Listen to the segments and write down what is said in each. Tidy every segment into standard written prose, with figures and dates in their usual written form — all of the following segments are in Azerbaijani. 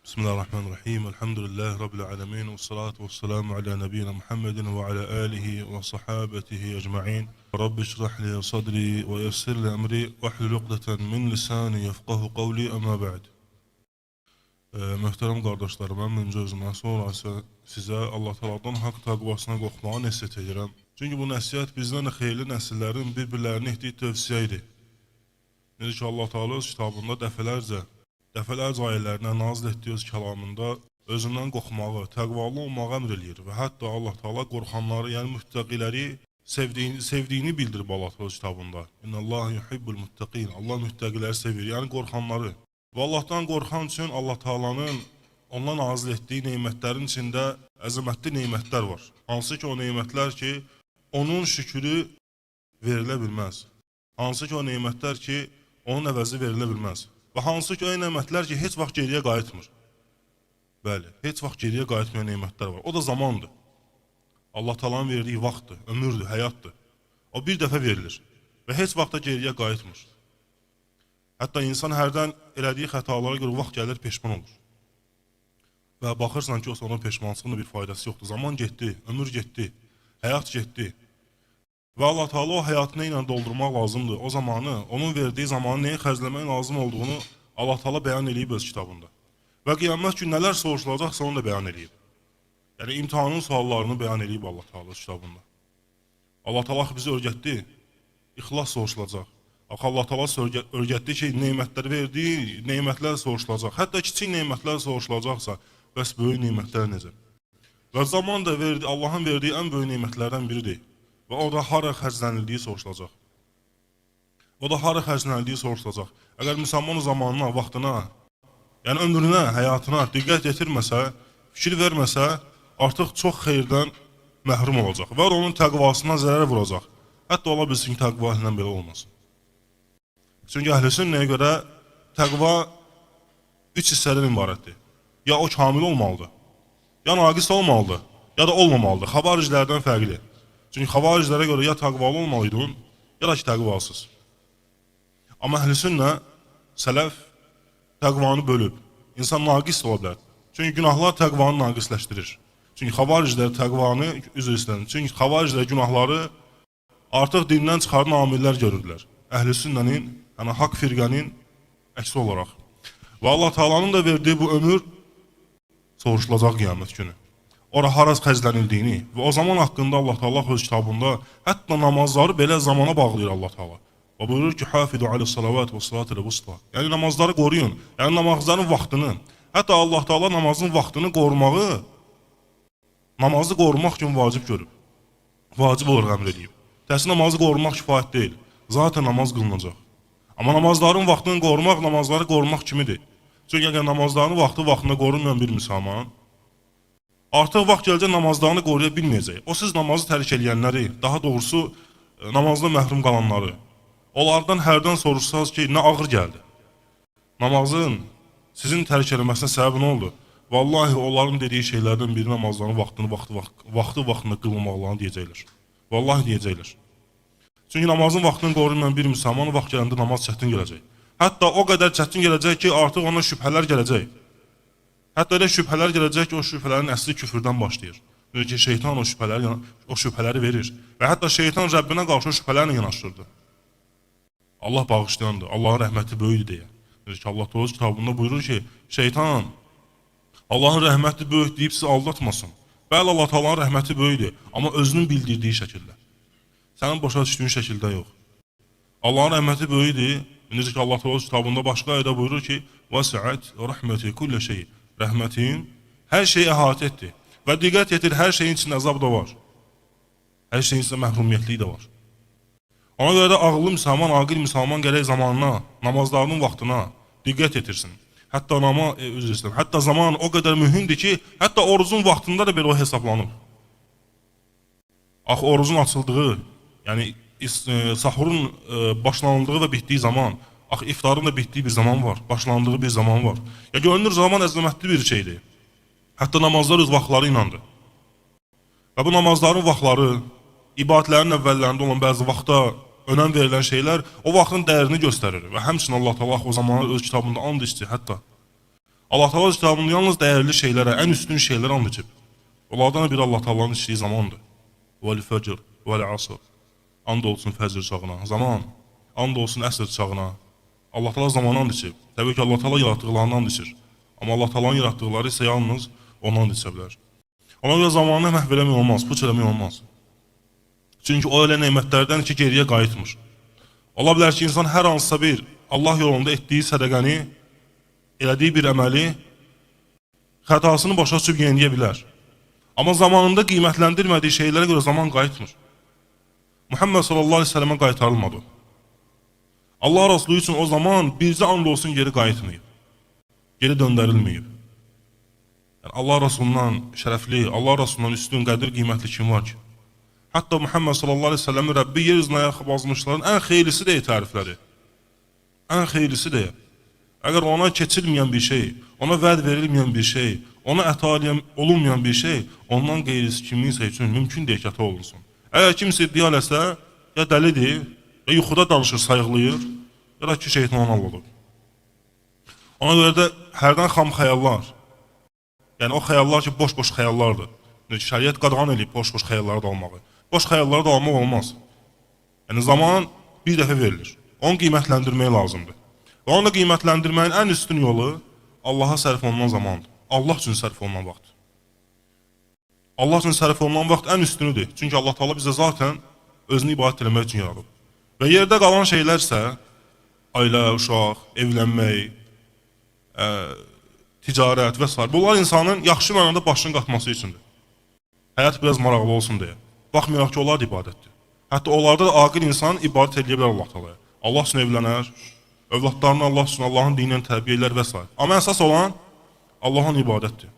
Bismillahirrahmanirrahim. Elhamdülillahi Rabbil alemin. Ve salatu ve selamu ala nebiyyina Muhammedin ve ala alihi ve sahabetihi ecma'in. Rabbi şrah li sadri ve yessir li emri ve hlul uqdeten min lisani yefqahu qavli amma ba'd. Möhtərəm qardaşlarım, öncə özümdən sonra sizə Allah Taala'dan haqq təqvasına qorxmağı nəsihət edirəm. Çünki bu nəsihət bizdən xeyirli nəsillərin bir-birlərinə etdiyi tövsiyə idi. Necə ki Allah Taala öz kitabında dəfələrcə ayələrinə nazil etdiyi öz kəlamında özündən qorxmağı, təqvalı olmağı əmr eləyir və hətta Allah Taala qorxanları, yəni müttəqiləri sevdiyini bildirib Allah Taala kitabında. İnnallaha yuhibbul muttaqin. Allah müttəqiləri sevir, yəni qorxanları. Və Allahdan qorxan üçün Allah Taala'nın ondan nazil etdiyi nemətlərin içində əzəmətli nemətlər var. Hansı ki o nemətlər ki onun şükrü verilə bilməz. Hansı ki o nemətlər ki onun əvəzi verilə bilməz. Və hansı ki o nemətlər ki heç vaxt geriyə qayıtmır. Bəli, heç vaxt geriyə qayıtmayan nemətlər var. O da zamandır. Allah Taala'nın verdiyi vaxtdır, ömürdür, həyatdır. O bir dəfə verilir və heç vaxt da geriyə qayıtmır. Hətta insan hərdən elədiyi xətalara görə vaxt gəlir, peşman olur. Və baxırsan ki, o sonra peşmanlığın bir faydası yoxdur. Zaman getdi, ömür getdi, həyat getdi. Və Allah Taala o həyatını ilə doldurmaq lazımdır. O zamanı, onun verdiyi zamanı nəyə xərcləmək lazım olduğunu Allah Taala bəyan edib öz kitabında. Və qiyamət günü nələr soruşulacaqsa onu da bəyan edib. Yəni imtahanın suallarını bəyan edib Allah Taala öz kitabında. Allah Taala bizi öyrətdi, ixlas soruşulacaq. Allah Taala öyrətdi ki, nemətlər verdiyi, nemətlər soruşulacaq. Hətta kiçik nemətlər soruşulacaqsa, bəs böyük nemətlər necə? Və zaman da Allahın verdiyi ən böyük nemətlərdən biridir. Və o da hara xərclənildiyi soruşulacaq. O da hara xərclənildiyi soruşulacaq. Əgər müsəlman zamanına, vaxtına, yəni ömrünə, həyatına diqqət yetirməsə, fikir verməsə, artıq çox xeyirdən məhrum olacaq. Və onun təqvasına zərər vuracaq. Hətta ola bilsin ki, təqva ilə belə olmasın. Çünki əhl-i-sünnəyə görə təqva 3 hissədən ibarətdir. Ya o kamil olmalıdır, ya naqis olmalıdır, ya da olmamalıdır. Xavariclərdən fərqli. Çünki xavariclərə görə ya təqvalı olmalıydın, ya da ki təqvasız. Amma əhl-i-sünnə, sələf təqvanı bölüb. İnsan naqis ola bilər. Çünki günahlar təqvanı naqisləşdirir. Çünki xavariclər təqvanı üzr istənir. Çünki xavariclər günahları artıq dindən çıxaran amillər görürlər. Əhl-i-sünnənin, yəni haqq firqənin əksi olaraq. Və Allah Taala'nın da verdiyi bu ömür soruşulacaq qiyamət günü. Ora haraz xərclənildiyini və o zaman haqqında Allah Taala öz kitabında hətta namazları belə zamana bağlayır Allah Taala. Və buyurur ki, hafidu alis-salavat və salatul wusta. Yəni namazları qoruyun. Yəni namazların vaxtını, hətta Allah Taala namazın vaxtını qorumağı namazı qorumaq üçün vacib görüb. Vacib olaraq əmr edib. Təslim namazı qorumaq kifayət deyil. Zaten namaz qılınacaq. Amma namazların vaxtını qorumaq, namazları qorumaq kimidir? Çünki əgər namazların vaxtında qorunmayan bir müsəlman, artıq vaxt gələcək namazlarını qoruya bilməyəcək. O siz namazı tərk edənləri, daha doğrusu namazda məhrum qalanları, onlardan hərdən soruşsanız ki, nə ağır gəldi? Namazın sizin tərk edilməsinə səbəbi nə oldu? Vallahi onların dediyi şeylərdən biri namazların vaxtında qılınmaqlarını deyəcəklər. Vallahi deyəcəklər. Çünki namazın vaxtını qorunmayan bir müsəlman vaxt gələndə namaz çətin gələcək. Hətta o qədər çətin gələcək ki, artıq ona şübhələr gələcək. Hətta elə şübhələr gələcək ki, o şübhələrin əsli küfrdən başlayır. Çünki şeytan o şübhələri verir. Və hətta şeytan Rəbbinə qarşı o şübhələrlə yanaşdırdı. Allah bağışlayandır, Allahın rəhməti böyükdür deyə. Çünki Allah Teala kitabında buyurur ki, şeytan Allahın rəhməti böyük deyib sizi aldatmasın. Bəli, Allah Teala'nın rəhməti böyükdür, amma özünün bildirdiyi şəkildə. Sənin başa düşdüyün şəkildə yox. Allahın rəhməti böyükdür. Necə ki Allah Teala kitabında başqa ayədə buyurur ki, "Vəsi'at rəhməti kulli şey." Rəhmətim hər şeyi əhatə etdi. Və diqqət yetir, hər şeyin içində əzab da var. Hər şeyin içində məhrumiyyətlik də var. Ona görə də ağıllı müsəlman, aqil müsəlman gərək zamanına, namazlarının vaxtına diqqət yetirsin. Hətta zaman o qədər mühümdür ki, hətta orucun vaxtında da belə o hesablanıb. Axı orucun açıldığı, yəni sahurun başlanıldığı və bitdiyi zaman, axı iftarın da bitdiyi bir zaman var, başlandığı bir zaman var. Ya görünür zaman əzəmətli bir şeydir. Hətta namazlar öz vaxtları iləndir. Və bu namazların vaxtları, ibadətlərin əvvəllərində olan bəzi vaxta önəm verilən şeylər o vaxtın dəyərini göstərir. Və həmçinin Allah Taala o zamanı öz kitabında and içdi hətta. Allah Taala kitabında yalnız dəyərli şeylərə, ən üstün şeylərə and içib. Onlardan biri Allah Taala'nın içdiyi zamandır. Vəl fəcr, vəl asr. And olsun fəcr çağına, zaman. And olsun əsr çağına. Allah Taala zamanı and içib. Təbii ki, Allah Taala yaratdıqlarını and içir. Amma Allah Taala'nın yaratdıqları isə yalnız onu and içə bilər. Ona görə zamanı məhv eləmək olmaz, puç eləmək olmaz. Çünki o elə nemətlərdən ki, geriyə qayıtmır. Ola bilər ki, insan hər hansısa bir Allah yolunda etdiyi sədəqəni, elədiyi bir əməli xətasını başa düşüb yeniləyə bilər. Amma zamanında qiymətləndirmədiyi şeylərə görə zaman qayıtmır. Muhammed sallallahu aleyhi ve sellemə qaytarılmadı. Allah Resulü üçün o zaman bircə and olsun geri qayıtmayıb. Geri döndərilməyib. Yəni, Allah Resulundan şərəfli, Allah Resulundan üstün, qədir, qiymətli kim var ki? Hətta Muhammed sallallahu aleyhi ve sellem'i Rəbbi yer üzünə ayaq basmışların ən xeyirlisi deyə təriflədi. Ən xeyirlisi deyə. Əgər ona keçilməyən bir şey, ona vəd verilməyən bir şey, ona əta olunmayan bir şey, ondan qeyrisi kiminsə üçün mümkün deyək əta olunsun. Əgər kimsə iddia eləsə, ya dəlidir, ya yuxuda danışır, sayıqlayır, ya da ki, şeytan allıdır. Ona görə də hərdən xam xəyallar, yəni o xəyallar ki, boş-boş xəyallardır. Şəriət qadağan edib boş-boş xəyalları da almağı. Boş xəyalları da almaq olmaz. Yəni zaman bir dəfə verilir. Onu qiymətləndirmək lazımdır. Və onu da qiymətləndirməyin ən üstün yolu Allaha sərf olunan zamandır. Allah üçün sərf olunan vaxt. Allah üçün sərf olunan vaxt ən üstünüdür. Çünki Allah Taala bizə zaten özünü ibadət etmək üçün yaradıb. Və yerdə qalan şeylər isə ailə, uşaq, evlənmək, ticarət və s. Bunlar insanın yaxşı mənada başını qatması üçündür. Həyat biraz maraqlı olsun deyə. Baxmayaraq ki, onlar da ibadətdir. Hətta onlarda da aqil insan ibadət edə bilər Allah Taalaya. Allah üçün evlənər, övladlarını Allah üçün Allahın dinindən tərbiyə edər və s. Amma əsas olan Allahın ibadətdir.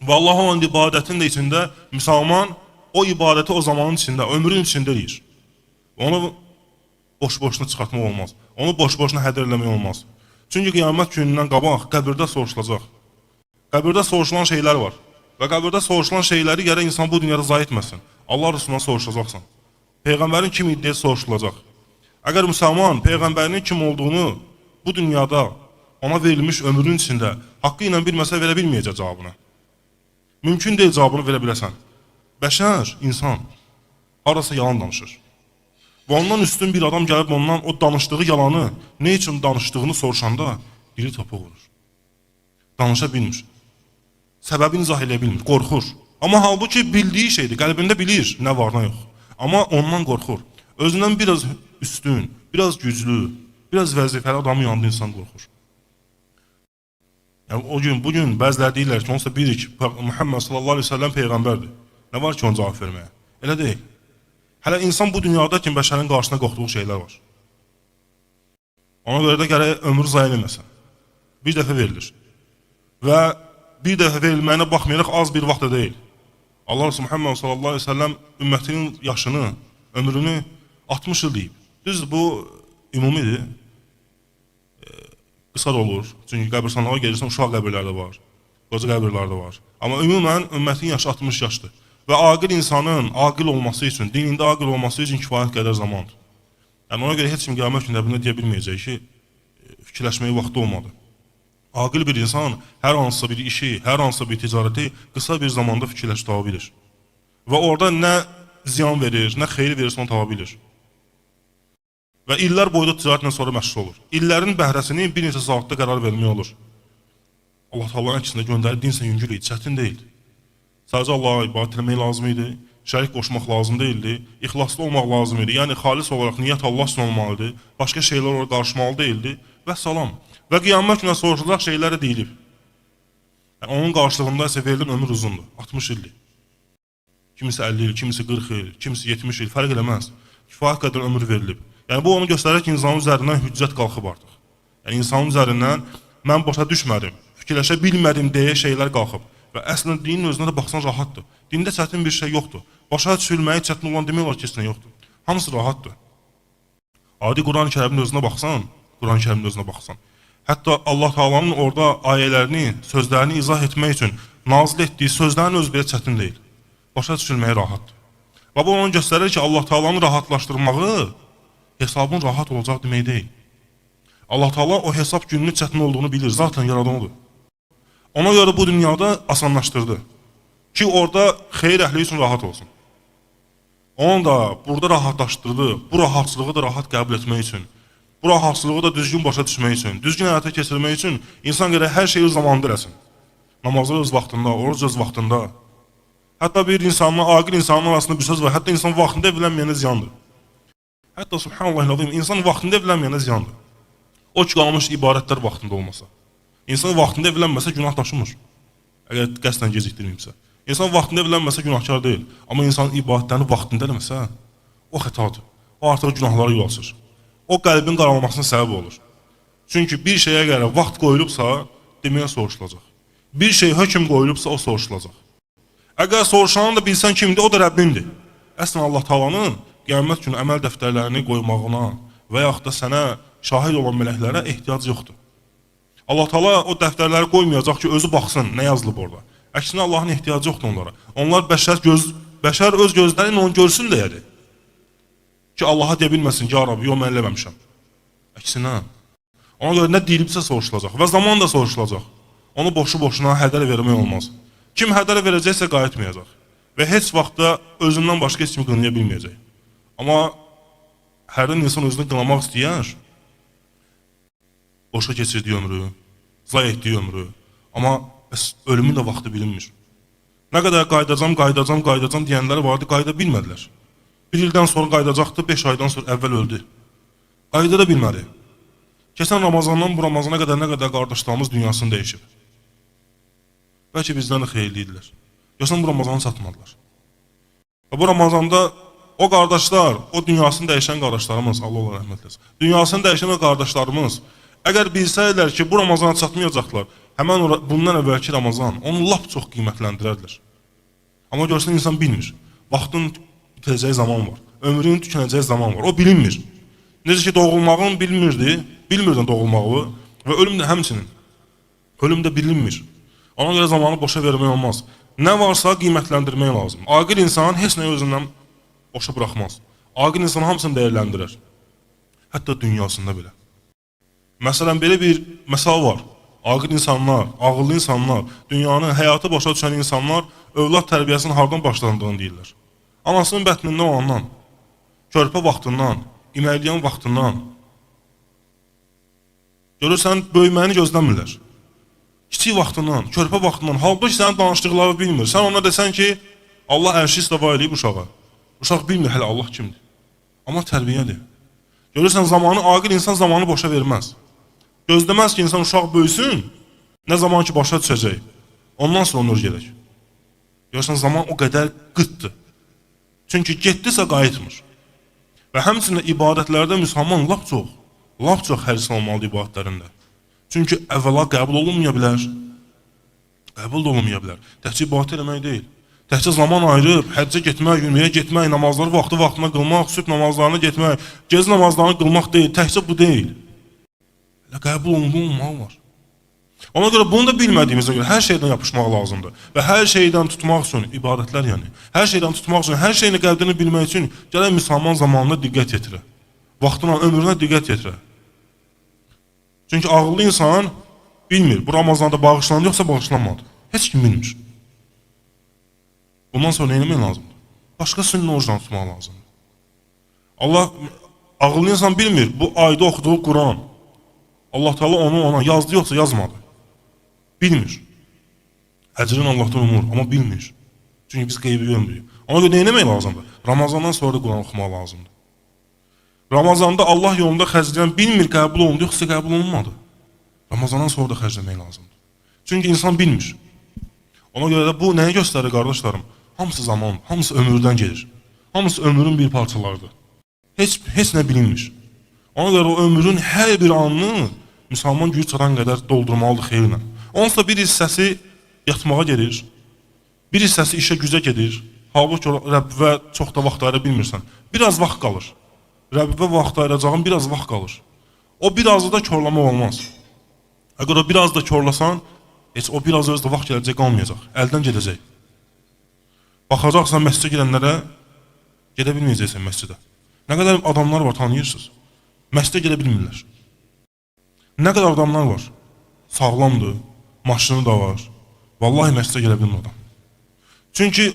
Və Allah olan ibadətin də içində müsəlman o ibadəti o zamanın içində, ömrün içində eləyir. Onu boş-boşuna çıxartmaq olmaz. Onu boş-boşuna hədər eləmək olmaz. Çünki qiyamət günündən qabaq qəbirdə soruşulacaq. Qəbirdə soruşulan şeylər var. Və qəbirdə soruşulan şeyləri gərək insan bu dünyada zayi etməsin. Allah Resulundan soruşacaqsan. Peyğəmbərin kim idi deyə soruşulacaq. Əgər müsəlman Peyğəmbərinin kim olduğunu bu dünyada ona verilmiş ömrünün içində haqqı ilə bilməsə verə bilməyəcək cavabını. Mümkün deyil cavabını verə biləsən. Bəşər, insan, arası yalan danışır. Və ondan üstün bir adam gəlib ondan o danışdığı yalanı, ne üçün danışdığını soruşanda dili topuq vurur. Danışa bilmir. Səbəbini izah eləyə bilmir, qorxur. Amma halbuki bildiyi şeydir, qəlbində bilir, nə var, nə yox. Amma ondan qorxur. Özündən biraz üstün, biraz güclü, biraz vəzifəli adamın yanında insan qorxur. Yəni, o gün, bugün bəziləri deyirlər ki, onsa bilir ki, Muhammed sallallahu aleyhi ve sellem Peyğəmbərdir. Nə var ki, onu cavab verməyə? Elə deyil. Hələ insan bu dünyada ki, bəşərin qarşısına qorxduğu şeylər var. Ona görə də gərək ömrü zayi eləməsən. Bir dəfə verilir. Və bir dəfə verilməyinə baxmayaraq az bir vaxt da deyil. Allah Resulü Muhammed sallallahu aleyhi ve sellem ümmətinin yaşını, ömrünü 60 il deyib. Düzdür, bu ümumidir. Qısa da olur. Çünki qəbirstanlığa gelirsən, uşaq qəbirlər də var, qoca qəbirlər də var. Amma ümumən ümmətin yaşı 60 yaşdır. Və aqil insanın aqil olması üçün, dinində aqil olması üçün kifayət qədər zamandır. Yəni ona görə heç kim qiyamət günündə deyə bilməyəcək ki, fikirləşməyə vaxtı olmadı. Aqil bir insan hər hansısa bir işi, hər hansısa bir ticarəti qısa bir zamanda fikirləşib tapa bilir. Və orada nə ziyan verir, nə xeyir verirsə onu tapa bilir. Və illər boyda ticarətlə sonra məşğul olur. İllərin bəhrəsini bir neçə saatda qərar vermək olur. Allah Taala'nın əksinə göndərib dinsə yüngül idi, çətin deyildi. Sadəcə Allah'a ibadət etmək lazım idi, şərik qoşmaq lazım deyildi, ixlaslı olmaq lazım idi. Yəni xalis olaraq niyyət Allah üçün olmalıdır, başqa şeylər orada qarışmalı deyildi və salam. Və qiyamət günə soruşulacaq şeylər də deyilib. Yəni, onun qarşılığında isə verilən ömür uzundur, 60 ildir. Kimisi 50 il, kimisi 40 il, kimisi 70 il, fərq eləməz. Kifayət qədər ömür verilib. Yəni bu onu göstərir ki, insanın üzərindən hüccət qalxıb artıq. Yəni insanın üzərindən mən başa düşmədim, fikirləşə bilmədim deyə şeylər qalxıb. Və əslində dinin özünə də baxsan rahatdır. Dində çətin bir şey yoxdur. Başa düşülməyi çətin olan demək olar ki, heç nə yoxdur. Hamısı rahatdır. Adi Quran-ı Kərimin özünə baxsan, Quran-ı Kərimin özünə baxsan. Hətta Allah Taala'nın orada ayələrini, sözlərini izah etmək üçün nazil etdiyi sözlərin özü belə çətin deyil. Başa düşülməyi rahatdır. Və bu onu göstərir ki, Allah Taala'nın rahatlaşdırmağı hesabın rahat olacaq demək deyil. Allah Taala o hesab gününün çətin olduğunu bilir, zaten yaradan odur. Ona görə bu dünyada asanlaşdırdı ki, orada xeyir əhli üçün rahat olsun. Onu da burada rahatlaşdırdı, bu rahatçılığı da rahat qəbul etmək üçün, bu rahatçılığı da düzgün başa düşmək üçün, düzgün həyata keçirmək üçün insan gərək hər şeyi öz zamanında eləsin. Namazı öz vaxtında, oruc öz vaxtında. Hətta bir insanla, aqil insanın arasında bir söz var, hətta insan vaxtında evlənməyənə ziyandır. Hətta subhanallahil-azim, insan vaxtında evlənməyənə ziyandır. O ki, qalmış ibadətlər vaxtında olmasa. İnsan vaxtında evlənməsə günah daşımır. Əgər qəsdən gecikdirməyibsə. İnsan vaxtında evlənməsə günahkar deyil. Amma insan ibadətlərini vaxtında eləməsə, o xətadır. O artıq günahlara yol açır. O qəlbin qaralmasına səbəb olur. Çünki bir şeyə görə vaxt qoyulubsa, deməyə soruşulacaq. Bir şey hökm qoyulubsa, o soruşulacaq. Əgər soruşanı da bilsən kimdir, o da Rəbbindir. Əslən Allah Taala'nın qiyamət günü əməl dəftərlərini qoymağına və yaxud da sənə şahid olan mələklərə ehtiyac yoxdur. Allah Taala o dəftərləri qoymayacaq ki, özü baxsın, nə yazılıb orada. Əksinə Allahın ehtiyacı yoxdur onlara. Onlar bəşər öz gözləri ilə onu görsün deyədir. Ki Allaha deyə bilməsin ki, ya Rabbi, yox mən eləməmişəm. Əksinə, ona görə nə deyilibsə soruşulacaq və zaman da soruşulacaq. Onu boşu-boşuna hədər vermək olmaz. Kim hədər verəcəksə qayıtmayacaq və heç vaxtda özündən başqa heç kimi qınaya bilməyəcək. Amma hərdən insan özünü qınamaq istəyər, boşa keçirdiyi ömrü, zay etdiyi ömrü, amma ölümün də vaxtı bilinmir. Nə qədər qaydacam deyənlər vardı, qayda bilmədilər. Bir ildən sonra qaydacaqdı, 5 aydan sonra əvvəl öldü. Qayda da bilmədi. Keçən Ramazandan bu Ramazana qədər nə qədər qardaşlarımız dünyasını dəyişib. Bəlkə bizdən də xeyirlidirlər. Yoxsa bu Ramazanı satmadılar. Və bu Ramazanda o qardaşlar, o dünyasını dəyişən qardaşlarımız, Allah Allah rəhmət eləsin. Dünyasını dəyişən o qardaşlarımız, əgər bilsəydilər ki, bu Ramazana çatmayacaqlar, həmən bundan əvvəlki Ramazan onu lap çox qiymətləndirərlər. Amma görsən insan bilmir. Vaxtın bitirəcəyi zaman var. Ömrünün tükənəcəyi zaman var. O bilinmir. Necə ki, doğulmağını bilmirdi, bilmirdən doğulmağı və ölüm də həmçinin. Ölüm də bilinmir. Ona görə zamanı boşa vermək olmaz. Nə varsa qiymətləndirmək lazım. Aqil insan heç nə özündən boşa buraxmaz. Aqil insan hamısını dəyərləndirər. Hətta dünyasında belə. Məsələn, belə bir məsal var. Aqil insanlar, ağıllı insanlar, dünyanın həyatı başa düşən insanlar övlad tərbiyəsinin hardan başlandığını deyirlər. Anasının bətnində olandan, körpə vaxtından, iməkləyən vaxtından. Görürsən, böyüməyini gözləmirlər. Kiçik vaxtından, körpə vaxtından, halbuki sənin danışdıqları bilmir. Sən ona desən ki, Allah ərşi istəva eləyib uşağa. Uşaq bilmir hələ Allah kimdir. Amma tərbiyədir. Görürsən, zamanı, aqil insan zamanı boşa verməz. Gözləməz ki, insan uşaq böyüsün, nə zaman ki başa düşəcək. Ondan sonra onur gedək. Görürsən, zaman o qədər qıtdır. Çünki getdisə qayıtmır. Və həmçinin ibadətlərdə müsəlman lap çox həris olmalıdır ibadətlərində. Çünki əvvəla qəbul olunmaya bilər. Qəbul da olunmaya bilər. Təhcə ibadət eləmək deyil. Təhcə zaman ayırıb, həccə getmək, ümrəyə getmək, namazları vaxtına qılmaq, sübh namazlarına getmək, gecə namazlarını qılmaq deyil. Təhcə bu deyil. Elə qəbul olunmağı var. Ona görə bunu da bilmədiyimizə görə hər şeydən yapışmaq lazımdır. Və hər şeydən tutmaq üçün, ibadətlər yəni, hər şeydən tutmaq üçün, hər şeyini qəbdini bilmək üçün gələk müsəlman zamanına diqqət yetirə. Vaxtına, ömrünə diqqət yetirə. Çünki ağıllı insan bilmir, bu Ramazanda bağışlandı yoxsa bağışlanmadı. Heç kim bilmir. Bundan sonra nə etmək lazımdır? Başqa sünnə orucdan tutmaq lazımdır. Allah, ağıllı insan bilmir, bu ayda oxuduğu Quran, Allah Teala onu ona yazdı yoxsa yazmadı. Bilmir. Əcrin Allah'tan umur, amma bilmir. Çünki biz qeybi görmürük. Ona görə nə etmək lazımdır? Ramazandan sonra da Quran oxumaq lazımdır. Ramazanda Allah yolunda xərcləyən bilmir qəbul olundu, yoxsa qəbul olunmadı. Ramazandan sonra da xərcləmək lazımdır. Çünki insan bilmir. Ona görə də bu nəyə göstərir qardaşlarım? Hamısı zaman, hamısı ömürdən gedir. Hamısı ömrün bir parçalarıdır. Heç nə bilinmir. Ona görə o ömrün hər bir anını müsəlman güc çatan qədər doldurmalıdır xeyirlə. Onsa bir hissəsi yatmağa gedir, bir hissəsi işə gücə gedir. Halbuki Rəbbə çox da vaxt ayıra bilmirsən. Biraz vaxt qalır. Rəbbə vaxt ayıracağın biraz vaxt qalır. O birazı da körləmək olmaz. Əgər o biraz da körləsən, heç o biraz özdə vaxt gələcək qalmayacaq. Əldən gedəcək. Baxacaqsan məscidə gedənlərə, gedə bilməyəcəksən məscidə. Nə qədər adamlar var tanıyırsınız. Məscidə gedə bilmirlər. Nə qədər adamlar var. Sağlamdır, maşını da var. Vallahi məscidə gələ bilmir adam. Çünki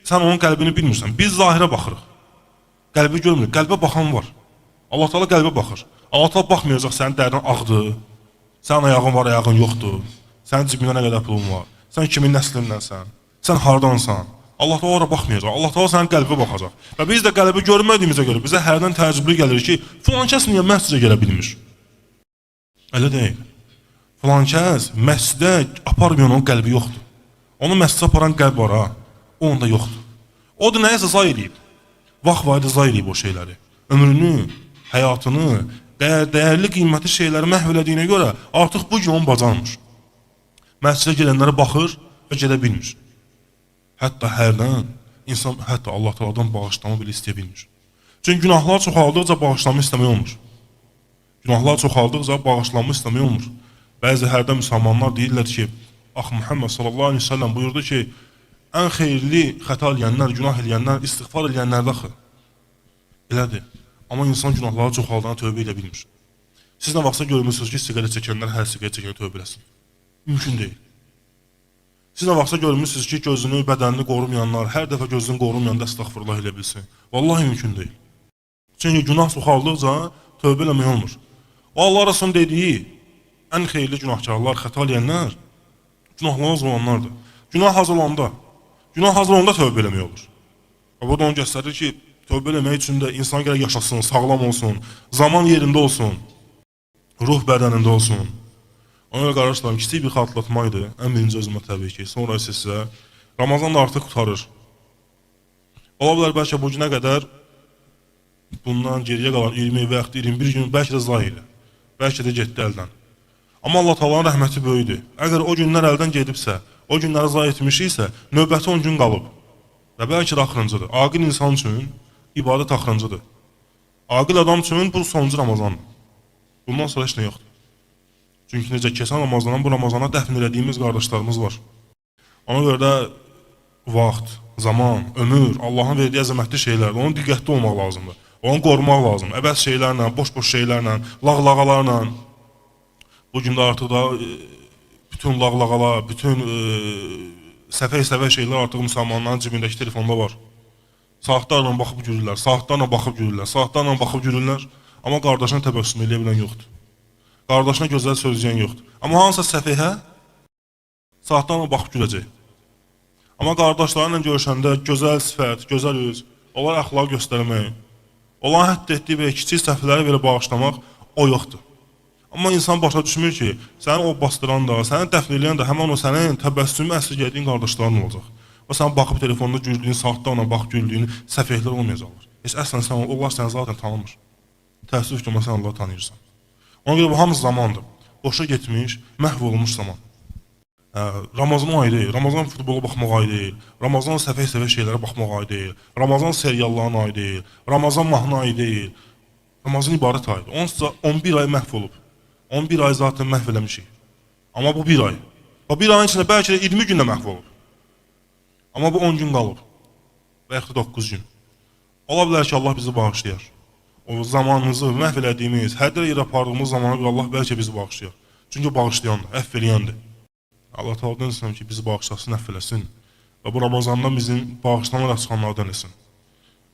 sən onun qəlbini bilmirsən. Biz zahirə baxırıq. Qəlbi görmürük. Qəlbə baxan var. Allah Teala qəlbə baxır. Allah Teala baxmayacaq sənin dərin ağdır. Sənin ayağın var, ayağın yoxdur. Sənin cibində nə qədər pulun var. Sən kimin nəslindənsən? Sən hardansan? Allah Teala ora baxmayacaq. Allah Teala sənin qəlbə baxacaq. Və biz də qəlbi görmədiyimizə görə bizə hərdən təəccüblü gəlir ki, filan kəs niyə məscidə gələ bilmir? Elə deyil. Filan kəs məscidə aparmayan onun qəlbi yoxdur. Onu məscidə aparan qəlb var ha. O onda yoxdur. O da nəyəsə zay eləyib. Vaxt var idi zay eləyib o şeyləri. Ömrünü, həyatını, dəyərli qiymətli şeyləri məhv elədiyinə görə artıq bu gün onu bacarmır. Məscidə gələnlərə baxır və gedə bilmir. Hətta hərdən insan hətta Allah Taala'dan bağışlanma belə istəyə bilmir. Çünki günahlar çoxaldıqca bağışlanma istəmək olmur. Günahlar çoxaldıqca bağışlanma istəmək olmur. Bəzi hərdən müsəlmanlar deyirlər ki, Ax Muhammed sallallahu əleyhi və səlləm buyurdu ki, ən xeyirli xəta eləyənlər, günah eləyənlər, istiğfar eləyənlərdir axı. Elədir. Amma insan günahları çoxaldığına tövbə edə bilmir. Siz nə vaxtsa görmürsünüz ki, siqaret çəkənlər hər siqaret çəkənə tövbə eləsin. Mümkün deyil. Siz nə vaxtsa görmürsünüz ki, gözünü, bədənini qorumayanlar hər dəfə gözünü qorumayanda əstəğfurullah elə bilsin. Vallahi mümkün deyil. Çünki günah çoxaldıqca tövbə eləmək olmur. O Allah Rasulunun dediyi ən xeyirli günahkarlar, xəta eləyənlər günahlar az olanlardır. Günah az olanda tövbə eləmək olur. Bu da onu göstərir ki, tövbə eləmək üçün də insan gərək yaşasın, sağlam olsun, zaman yerində olsun, ruh bədənində olsun. Ona görə qardaşlarım, kiçik bir xatırlatmaydı, ən birinci özümə təbii ki, sonra sizə. Ramazan da artıq qutarır. Ola bilər bəlkə bu günə qədər bundan geriyə qalan 20 və yaxud 21 gün bəlkə də zay ilə, bəlkə də getdi əldən. Amma Allah Taala'nın rəhməti böyükdür. Əgər o günlər əldən gedibsə, o günləri zay etmişiksə, növbəti 10 gün qalıb. Və bəlkə də axırıncıdır. Aqil insan üçün ibadət axırıncıdır. Aqil adam üçün bu sonuncu Ramazandır. Bundan sonra heç nə yoxdur. Çünki necə keçən Ramazandan bu Ramazana dəfn elədiyimiz qardaşlarımız var. Ona görə də vaxt, zaman, ömür, Allahın verdiyi əzəmətli şeylərdir. Onun diqqətli olmaq lazımdır. Onu qorumaq lazımdır. Əbəs şeylərlə, boş-boş şeylərlə, lağlağalarla. Bu gün də artıq da bütün lağlağalar, bütün səfək-səfək şeylər artıq müsəlmanların cibindəki telefonda var. Saatlarla baxıb gülürlər, saatlarla baxıb gülürlər, saatlarla baxıb gülürlər. Amma qardaşına təbəssüm eləyə bilən yoxdur. Qardaşına gözəl söyləyən yoxdur. Amma hansısa səfəhə saatlarla baxıb güləcək. Amma qardaşlarla görüşəndə gözəl sifət, gözəl öz, onlara əxlaq göstərmək, onların hədd etdiyi və kiçik səhvləri belə bağışlamaq o yoxdur. Amma insan başa düşmür ki, səni o bastıran da, səni dəfn eləyən də həmin o sənin təbəssümü əsirgədiyin qardaşların olacaq. O sən baxıb telefonda güldüyün, saatlarla baxıb güldüyün səfehlər olmayacaqlar. Heç əslən sən onlar səni zaten tanımır. Təəssüf ki, sən Allahı tanıyırsan. Ona görə bu hamısı zamandır. Boşa getmiş, məhv olmuş zaman. Ramazan ayı deyil, Ramazan futbola baxmaq ayı deyil, Ramazan səfək-səfək şeylərə baxmaq ayı deyil, Ramazan serialların ayı deyil, Ramazan mahnı ayı deyil. Ramazan ibarət ayıdır. Onsuz 11 ay məhv olub. 11 ay zaten məhv eləmişik. Amma bu bir ay. Bu bir ayın içində bəlkə də 20 gündə məhv olub. Amma bu 10 gün qalıb. Və yaxud 9 gün. Ola bilər ki, Allah bizi bağışlayar. O zamanımızı məhv elədiyimiz, hədər yerə apardığımız zamana görə Allah bəlkə bizi bağışlayar. Çünki bağışlayandır, əfv eləyəndir. Allah Taala'dan istəyirəm ki, bizi bağışlasın, əfv eləsin. Və bu Ramazandan bizim bağışlanma çıxanlardan etsin.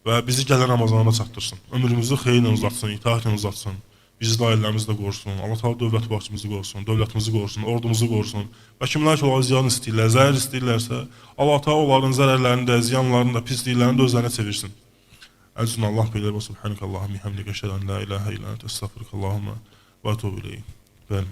Və bizi gələn Ramazana çatdırsın. Ömrümüzü xeyirlə uzatsın, itaətlə uzatsın. Bizi də ailəmizi də qorusun. Allah Teala dövlət başçımızı qorusun, dövlətimizi qorusun, ordumuzu qorusun. Və kimlər ki, onları ziyan istəyirlər, zərər istəyirlərsə, Allah Teala onların zərərlərini də, ziyanlarını da, pisliklərini də özlərinə çevirsin. Əzizun Allah beylər və subhanəkəllahum bihamdikə şədən la ilahə ilə entə estəğfiruke Allahumma və etûbü ileyk. Bəli.